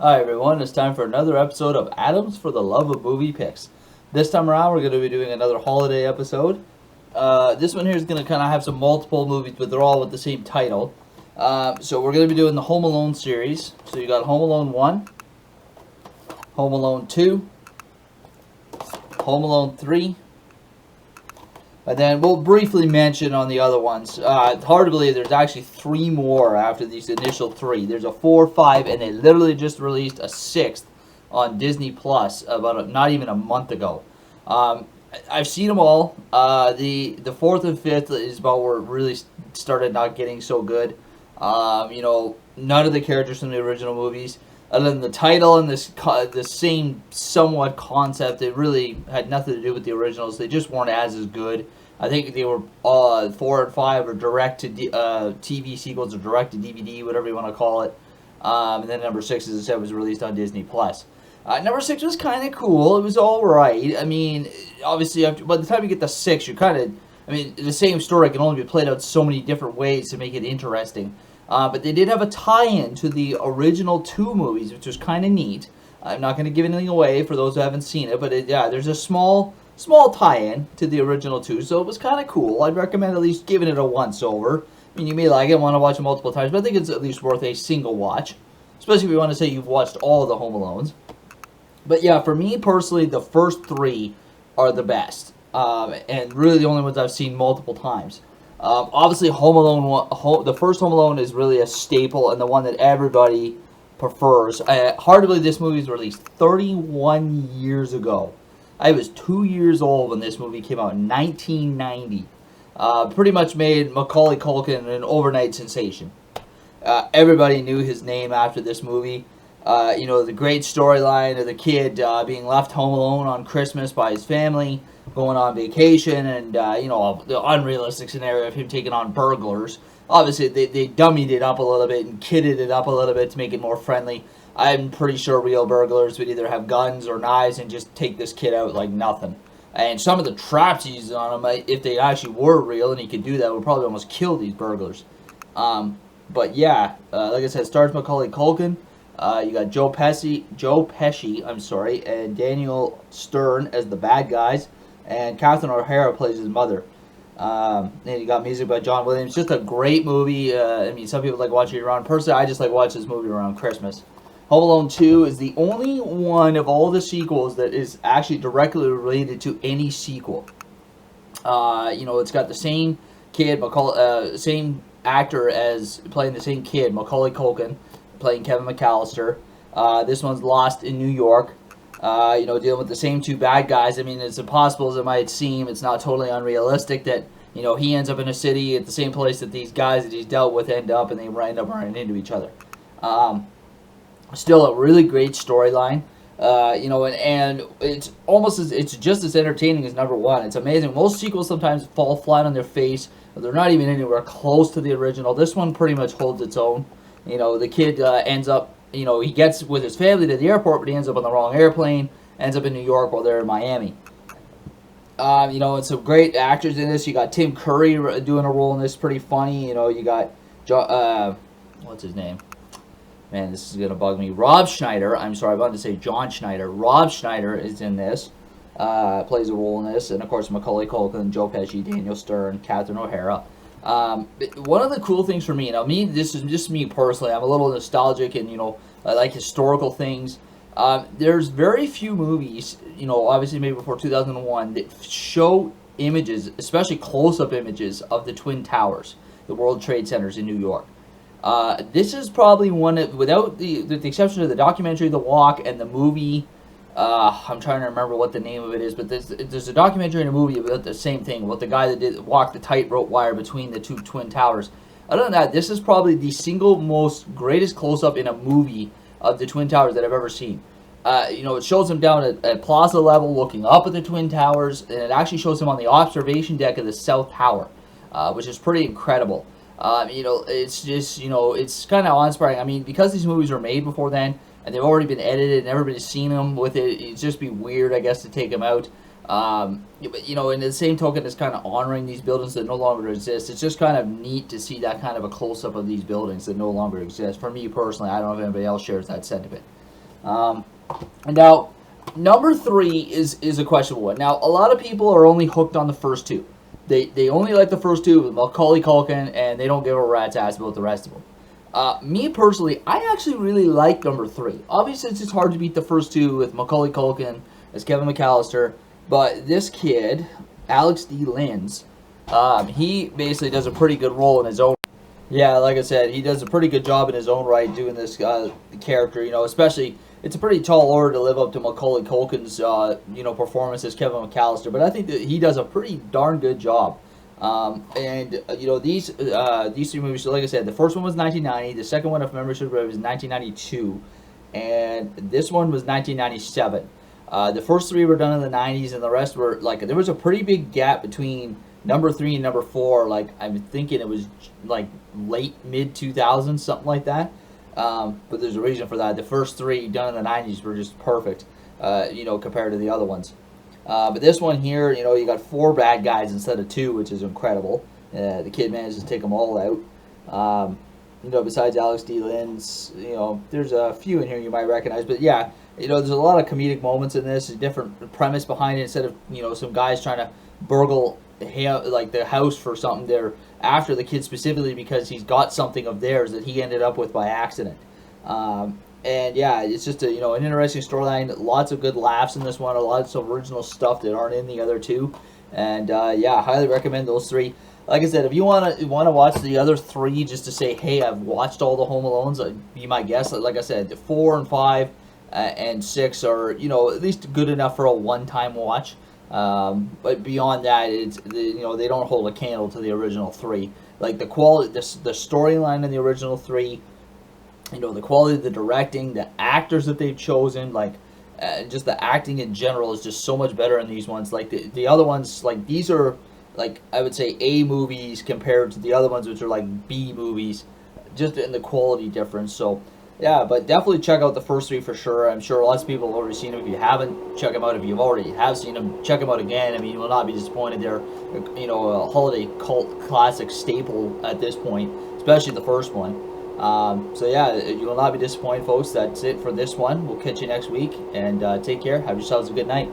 Hi everyone, it's time for another episode of Adams for the Love of Movie Picks. This time around, we're going to be doing another holiday episode. This one here is going to kind of have some multiple movies, but they're all with the same title. So we're going to be doing the Home Alone series. So you got Home Alone 1, Home Alone 2, Home Alone 3, and then we'll briefly mention on the other ones. It's hard to believe there's actually three more after these initial three. There's a 4, 5, and they literally just released a sixth on Disney Plus not even a month ago. I've seen them all. The fourth and fifth is about where it really started not getting so good. None of the characters from the original movies, other than the title and the same somewhat concept, it really had nothing to do with the originals. They just weren't as good. I think they were 4 and 5 or direct to TV sequels or direct to DVD, whatever you want to call it. And then number 6, as I said, was released on Disney Plus. Number 6 was kind of cool. It was all right. I mean, obviously, by the time you get to 6, you're kind of... I mean, the same story can only be played out so many different ways to make it interesting. But they did have a tie-in to the original 2 movies, which was kind of neat. I'm not going to give anything away for those who haven't seen it, but there's a small tie-in to the original 2, so it was kind of cool. I'd recommend at least giving it a once-over. I mean, you may like it, want to watch it multiple times, but I think it's at least worth a single watch, especially if you want to say you've watched all of the Home Alones. But yeah, for me personally, the first 3 are the best, and really the only ones I've seen multiple times. Obviously, the first Home Alone is really a staple and the one that everybody prefers. Hard to believe this movie was released 31 years ago. I was 2 years old when this movie came out in 1990. Pretty much made Macaulay Culkin an overnight sensation. Everybody knew his name after this movie. The great storyline of the kid being left home alone on Christmas by his family, going on vacation, and, the unrealistic scenario of him taking on burglars. Obviously, they dummied it up a little bit and kidded it up a little bit to make it more friendly. I'm pretty sure real burglars would either have guns or knives and just take this kid out like nothing. And some of the traps he used on him, if they actually were real and he could do that, would probably almost kill these burglars. But yeah, like I said, stars Macaulay Culkin. You got Joe Pesci, and Daniel Stern as the bad guys, and Catherine O'Hara plays his mother. And you got music by John Williams. Just a great movie. Some people like watching it around. Personally, I just like watching this movie around Christmas. Home Alone 2 is the only one of all the sequels that is actually directly related to any sequel. It's got the same kid, same actor as playing the same kid, Macaulay Culkin, playing Kevin McAllister. This one's lost in New York. Dealing with the same 2 bad guys. I mean, as impossible as it might seem, it's not totally unrealistic that, he ends up in a city at the same place that these guys that he's dealt with end up, and they end up running into each other. Still a really great storyline. And it's just as entertaining as number 1. It's amazing. Most sequels sometimes fall flat on their face. They're not even anywhere close to the original. This one pretty much holds its own. The kid ends up, he gets with his family to the airport, but he ends up on the wrong airplane, ends up in New York while they're in Miami. And some great actors in this. You got Tim Curry doing a role in this, pretty funny. You got, what's his name? Man, this is going to bug me. Rob Schneider. I'm sorry, I wanted to say John Schneider. Rob Schneider is in this. Plays a role in this. And, of course, Macaulay Culkin, Joe Pesci, Daniel Stern, Catherine O'Hara. One of the cool things for me, this is just me personally, I'm a little nostalgic and, I like historical things. There's very few movies, obviously made before 2001, that show images, especially close-up images, of the Twin Towers, the World Trade Centers in New York. This is probably one that, with the exception of the documentary The Walk and the movie, I'm trying to remember what the name of it is, but there's a documentary and a movie about the same thing, about the guy that walked the tightrope wire between the 2 Twin Towers. Other than that, this is probably the single most greatest close-up in a movie of the Twin Towers that I've ever seen. It shows him down at plaza level looking up at the Twin Towers, and it actually shows him on the observation deck of the South Tower, which is pretty incredible. It's just, it's kind of awe-inspiring. I mean, because these movies were made before then, and they've already been edited, and everybody's seen them with it, it'd just be weird, I guess, to take them out. And the same token, it's kind of honoring these buildings that no longer exist. It's just kind of neat to see that kind of a close-up of these buildings that no longer exist. For me personally, I don't know if anybody else shares that sentiment. Um, Now, number three is a questionable one. Now, a lot of people are only hooked on the first two. They only like the first two with Macaulay Culkin, and they don't give a rat's ass about the rest of them. Me personally, I actually really like number three. Obviously, it's just hard to beat the first two with Macaulay Culkin as Kevin McAllister, but this kid, Alex D. Linz, he basically does a pretty good role in his own. Yeah, like I said, he does a pretty good job in his own right doing this character. You know, especially it's a pretty tall order to live up to Macaulay Culkin's performance as Kevin McAllister. But I think that he does a pretty darn good job. These three movies. So like I said, the first one was 1990. The second one, if memory serves right, was 1992, and this one was 1997. The first three were done in the 90s, and the rest were like there was a pretty big gap between number three and number four. Like I'm thinking it was like late mid 2000s, something like that. But there's a reason for that. The first three done in the 90s were just perfect, compared to the other ones. But this one here, you got four bad guys instead of two, which is incredible. The kid managed to take them all out. Besides Alex D. Linz, there's a few in here you might recognize. But yeah, there's a lot of comedic moments in this. A different premise behind it. Instead of some guys trying to burgle like the house for something, they're after the kid specifically because he's got something of theirs that he ended up with by accident. And yeah, it's just an interesting storyline. Lots of good laughs in this one. Lots of original stuff that aren't in the other two. And yeah, highly recommend those three. Like I said, if you want to watch the other three just to say, hey, I've watched all the Home Alones, be my guest. Like I said, 4 and 5 and 6 are at least good enough for a one-time watch. But beyond that, they don't hold a candle to the original three. Like the quality, the storyline in the original three, the quality of the directing, the actors that they've chosen, like just the acting in general is just so much better in these ones. Like the other ones, like these are like I would say A movies compared to the other ones, which are like B movies, just in the quality difference. So. Yeah, but definitely check out the first three for sure. I'm sure lots of people have already seen them. If you haven't, check them out. If you've already have seen them, check them out again. I mean, you will not be disappointed. They're, a holiday cult classic staple at this point, especially the first one. So yeah, you will not be disappointed, folks. That's it for this one. We'll catch you next week, and take care. Have yourselves a good night.